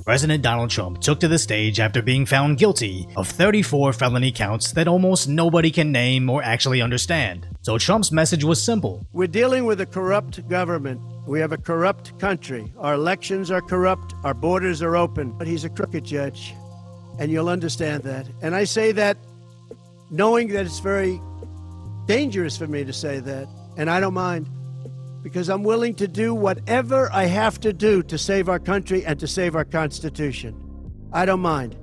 President Donald Trump took to the stage after being found guilty of 34 felony counts that almost nobody can name or actually understand. So Trump's message was simple. We're dealing with a corrupt government. We have a corrupt country. Our elections are corrupt. Our borders are open. But he's a crooked judge, and you'll understand that. And I say that knowing that it's very dangerous for me to say that, and I don't mind, because I'm willing to do whatever I have to do to save our country and to save our Constitution. I don't mind.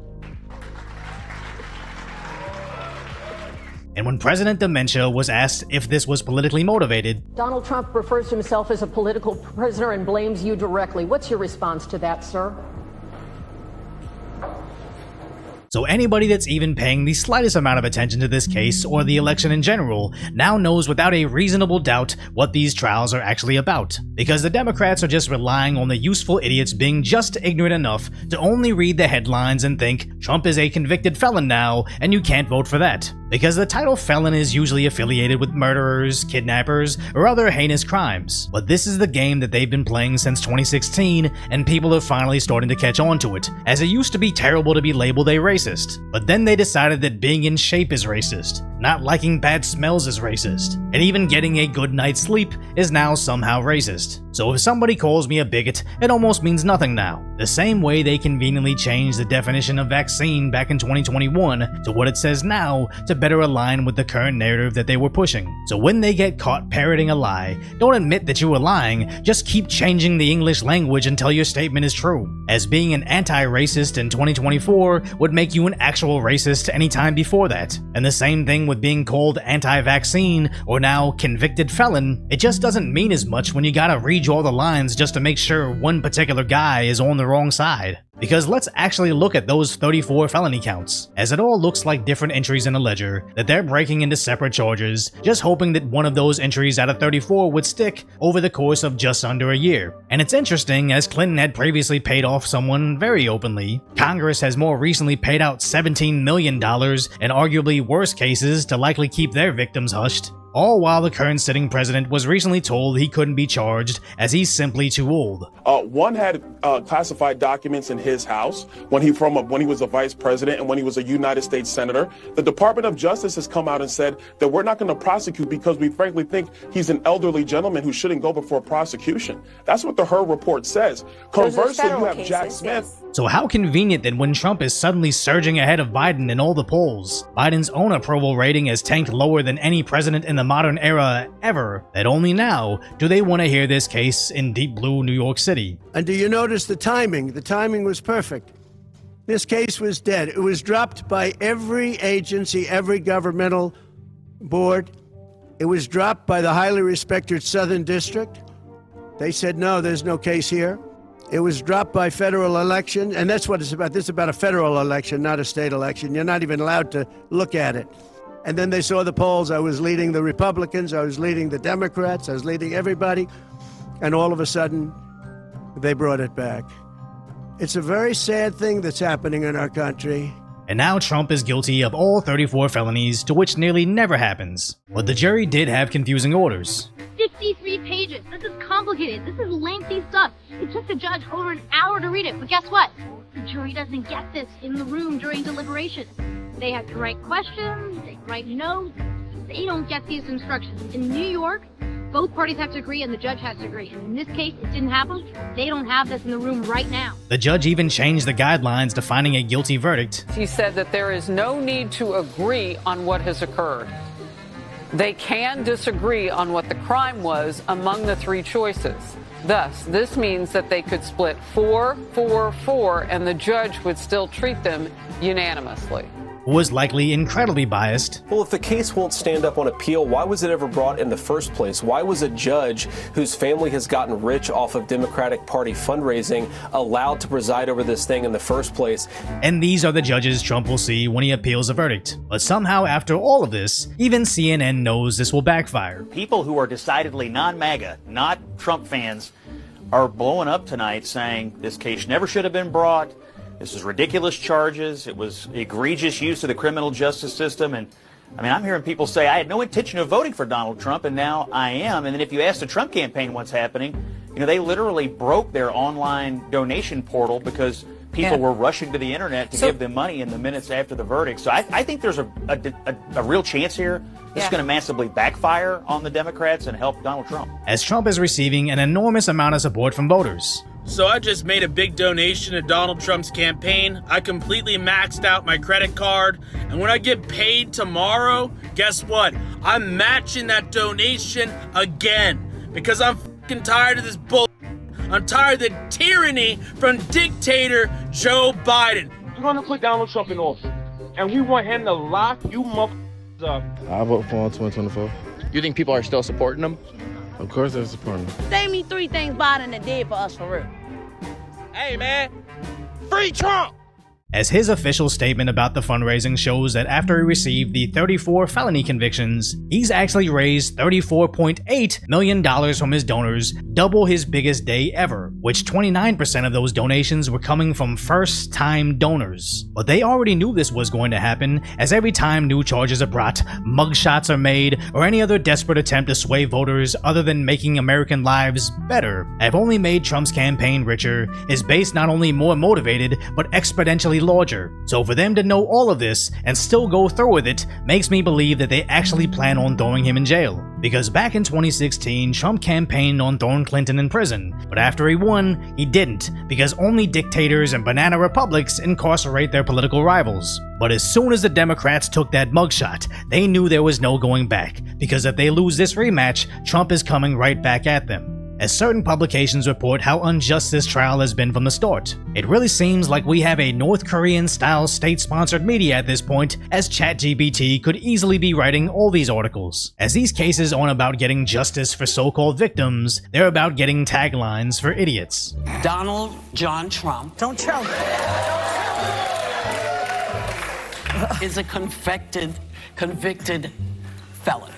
And when President Dementia was asked if this was politically motivated, Donald Trump refers to himself as a political prisoner and blames you directly. What's your response to that, sir? So anybody that's even paying the slightest amount of attention to this case or the election in general now knows without a reasonable doubt what these trials are actually about. Because the Democrats are just relying on the useful idiots being just ignorant enough to only read the headlines and think Trump is a convicted felon now and you can't vote for that. Because the title felon is usually affiliated with murderers, kidnappers, or other heinous crimes. But this is the game that they've been playing since 2016, and people are finally starting to catch on to it, as it used to be terrible to be labeled a racist. But then they decided that being in shape is racist, not liking bad smells is racist, and even getting a good night's sleep is now somehow racist. So if somebody calls me a bigot, it almost means nothing now. The same way they conveniently changed the definition of vaccine back in 2021 to what it says now to better align with the current narrative that they were pushing. So when they get caught parroting a lie, don't admit that you were lying, just keep changing the English language until your statement is true. As being an anti-racist in 2024 would make you an actual racist any time before that. And the same thing with being called anti-vaccine or now convicted felon, it just doesn't mean as much when you gotta redraw the lines just to make sure one particular guy is on the wrong side. Because let's actually look at those 34 felony counts, as it all looks like different entries in a ledger that they're breaking into separate charges, just hoping that one of those entries out of 34 would stick over the course of just under a year. And it's interesting, as Clinton had previously paid off someone very openly, Congress has more recently paid out $17 million in arguably worse cases to likely keep their victims hushed. All while the current sitting president was recently told he couldn't be charged as he's simply too old. One had classified documents in his house when he was a vice president and when he was a United States senator. The Department of Justice has come out and said that we're not going to prosecute because we frankly think he's an elderly gentleman who shouldn't go before prosecution. That's what the Her report says. Conversely, you have Jack Smith. So how convenient that when Trump is suddenly surging ahead of Biden in all the polls, Biden's own approval rating has tanked lower than any president in the modern era ever, that only now do they want to hear this case in deep blue New York City. And do you notice the timing? The timing was perfect. This case was dead. It was dropped by every agency, every governmental board. It was dropped by the highly respected Southern District. They said, no, there's no case here. It was dropped by federal election, and that's what it's about. This is about a federal election, not a state election. You're not even allowed to look at it. And then they saw the polls. I was leading the Republicans. I was leading the Democrats. I was leading everybody. And all of a sudden, they brought it back. It's a very sad thing that's happening in our country. And now Trump is guilty of all 34 felonies, to which nearly never happens. But the jury did have confusing orders. 53 pages. This is complicated. This is lengthy stuff. It took the judge over an hour to read it. But guess what? The jury doesn't get this in the room during deliberation. They have to write questions, they write notes. They don't get these instructions. In New York, both parties have to agree and the judge has to agree. And in this case, it didn't happen. They don't have this in the room right now. The judge even changed the guidelines to finding a guilty verdict. He said that there is no need to agree on what has occurred. They can disagree on what the crime was among the three choices. Thus, this means that they could split 4-4-4 and the judge would still treat them unanimously. Was likely incredibly biased. Well, if the case won't stand up on appeal, why was it ever brought in the first place? Why was a judge whose family has gotten rich off of Democratic Party fundraising allowed to preside over this thing in the first place? And these are the judges Trump will see when he appeals a verdict. But somehow, after all of this, even CNN knows this will backfire. People who are decidedly non-MAGA, not Trump fans, are blowing up tonight saying this case never should have been brought. This is ridiculous charges. It was egregious use of the criminal justice system. And I mean, I'm hearing people say, I had no intention of voting for Donald Trump, and now I am. And then if you ask the Trump campaign what's happening, you know, they literally broke their online donation portal because people were rushing to the internet to give them money in the minutes after the verdict. So I think there's a real chance here. This is going to massively backfire on the Democrats and help Donald Trump. As Trump is receiving an enormous amount of support from voters. So I just made a big donation to Donald Trump's campaign. I completely maxed out my credit card. And when I get paid tomorrow, guess what? I'm matching that donation again. Because I'm fucking tired of this bull. I'm tired of the tyranny from dictator Joe Biden. We're going to put Donald Trump in office. And we want him to lock you motherfuckers up. I vote for him in 2024. You think people are still supporting him? Of course they're supporting him. Name me 3 things Biden did for us for real. Hey, man. Free Trump! As his official statement about the fundraising shows that after he received the 34 felony convictions, he's actually raised $34.8 million from his donors, double his biggest day ever, which 29% of those donations were coming from first-time donors. But they already knew this was going to happen, as every time new charges are brought, mugshots are made, or any other desperate attempt to sway voters other than making American lives better have only made Trump's campaign richer, his base not only more motivated, but exponentially larger. So for them to know all of this and still go through with it makes me believe that they actually plan on throwing him in jail. Because back in 2016, Trump campaigned on throwing Clinton in prison, but after he won, he didn't, because only dictators and banana republics incarcerate their political rivals. But as soon as the Democrats took that mugshot, they knew there was no going back, because if they lose this rematch, Trump is coming right back at them. As certain publications report how unjust this trial has been from the start. It really seems like we have a North Korean-style state-sponsored media at this point, as ChatGPT could easily be writing all these articles. As these cases aren't about getting justice for so-called victims, they're about getting taglines for idiots. Donald John Trump. Don't tell me. Is a convicted felon.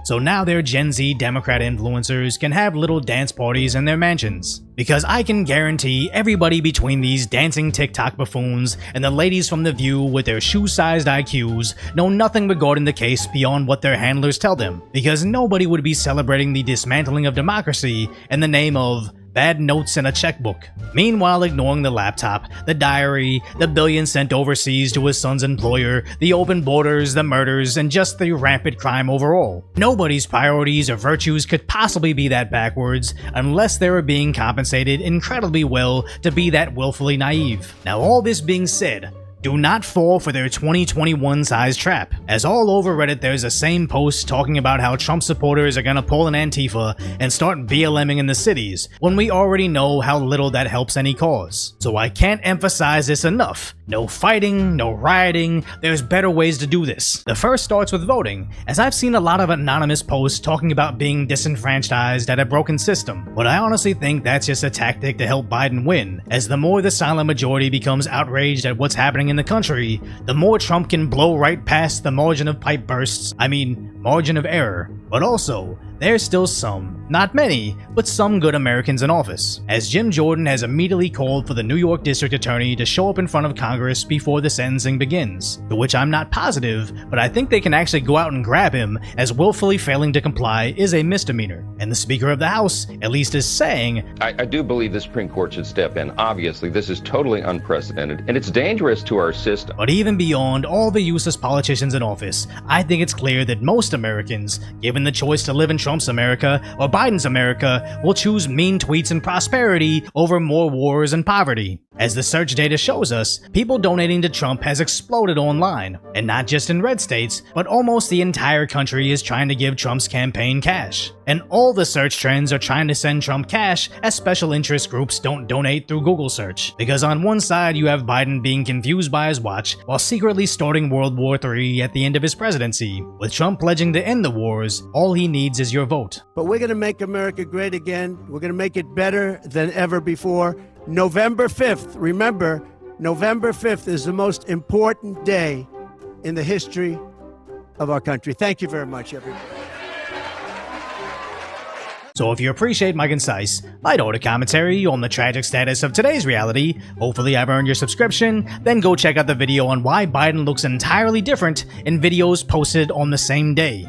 So now their Gen Z Democrat influencers can have little dance parties in their mansions. Because I can guarantee everybody between these dancing TikTok buffoons and the ladies from The View with their shoe-sized IQs know nothing regarding the case beyond what their handlers tell them. Because nobody would be celebrating the dismantling of democracy in the name of bad notes and a checkbook. Meanwhile, ignoring the laptop, the diary, the billions sent overseas to his son's employer, the open borders, the murders, and just the rampant crime overall. Nobody's priorities or virtues could possibly be that backwards unless they were being compensated incredibly well to be that willfully naive. Now, all this being said, do not fall for their 2021 size trap, as all over Reddit there's the same post talking about how Trump supporters are gonna pull an Antifa and start BLMing in the cities, when we already know how little that helps any cause. So I can't emphasize this enough. No fighting, no rioting, there's better ways to do this. The first starts with voting, as I've seen a lot of anonymous posts talking about being disenfranchised at a broken system, but I honestly think that's just a tactic to help Biden win, as the more the silent majority becomes outraged at what's happening in the country, the more Trump can blow right past the margin of pipe bursts, margin of error. But also, there's still some, not many, but some good Americans in office, as Jim Jordan has immediately called for the New York District Attorney to show up in front of Congress before the sentencing begins, to which I'm not positive, but I think they can actually go out and grab him, as willfully failing to comply is a misdemeanor. And the Speaker of the House, at least, is saying, I do believe the Supreme Court should step in. Obviously, this is totally unprecedented, and it's dangerous to our system. But even beyond all the useless politicians in office, I think it's clear that most Americans, given the choice to live in Trump's America or Biden's America, will choose mean tweets and prosperity over more wars and poverty. As the search data shows us, people donating to Trump has exploded online, and not just in red states, but almost the entire country is trying to give Trump's campaign cash. And all the search trends are trying to send Trump cash as special interest groups don't donate through Google search. Because on one side you have Biden being confused by his watch while secretly starting World War III at the end of his presidency. With Trump pledging to end the wars, all he needs is your vote. But we're going to make America great again. We're going to make it better than ever before. November 5th, remember, November 5th is the most important day in the history of our country. Thank you very much, everybody. So if you appreciate my concise, light-order commentary on the tragic status of today's reality, hopefully I've earned your subscription, then go check out the video on why Biden looks entirely different in videos posted on the same day.